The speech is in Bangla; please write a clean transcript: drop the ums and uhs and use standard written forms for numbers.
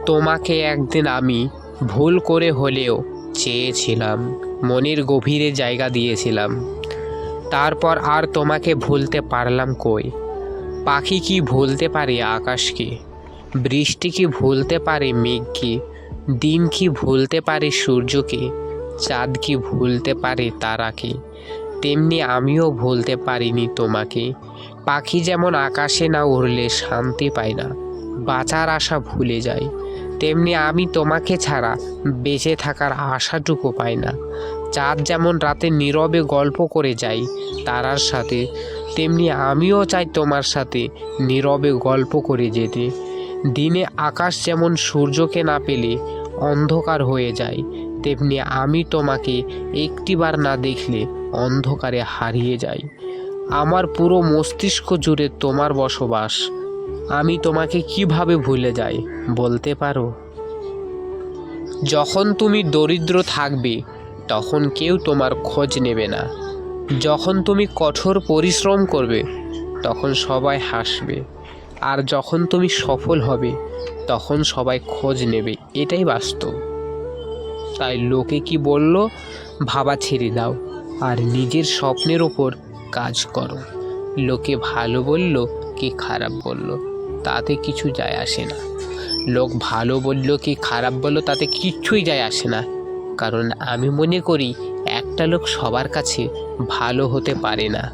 তোমাকে একদিন আমি ভুল করে হলেও চেয়েছিলাম, মনের গভীরে জায়গা দিয়েছিলাম। তারপর আর তোমাকে ভুলতে পারলাম কই? পাখি কি ভুলতে পারে আকাশকে? বৃষ্টি কি ভুলতে পারে মেঘকে? দিন কি ভুলতে পারে সূর্যকে? চাঁদ কি ভুলতে পারে তারাকে? তেমনি আমিও ভুলতে পারিনি তোমাকে। পাখি যেমন আকাশে না উড়লে শান্তি পায় না, বাঁচার আশা ভুলে যায়, তেমনি আমি তোমাকে ছাড়া বেঁচে থাকার আশাটুকু পাই না। চাঁদ যেমন রাতে নীরবে গল্প করে যায় তারার সাথে, তেমনি আমিও চাই তোমার সাথে নীরবে গল্প করে যেতে। দিনে আকাশ যেমন সূর্যকে না পেলে অন্ধকার হয়ে যায়, তেমনি আমি তোমাকে একটিবার না দেখলে অন্ধকারে হারিয়ে যাই। আমার পুরো মস্তিষ্ক জুড়ে তোমার বসবাস। আমি তোমাকে কিভাবে ভুলে যাই বলতে পারো? যখন তুমি দরিদ্র থাকবে তখন কেউ তোমার খোঁজ নেবে না। যখন তুমি কঠোর পরিশ্রম করবে তখন সবাই হাসবে। আর যখন তুমি সফল হবে তখন সবাই খোঁজ নেবে, এটাই বাস্তব। তাই লোকে কি বলল ভাবা ছেড়ে দাও আর নিজের স্বপ্নের ওপর কাজ করো। লোকে ভালো বলল কি খারাপ বলল তাতে কিছু যায় আসে না। লোক ভালো বলল কি খারাপ বলল তাতে কিচ্ছুই যায় আসে না, কারণ আমি মনে করি একটা লোক সবার কাছে ভালো হতে পারে না।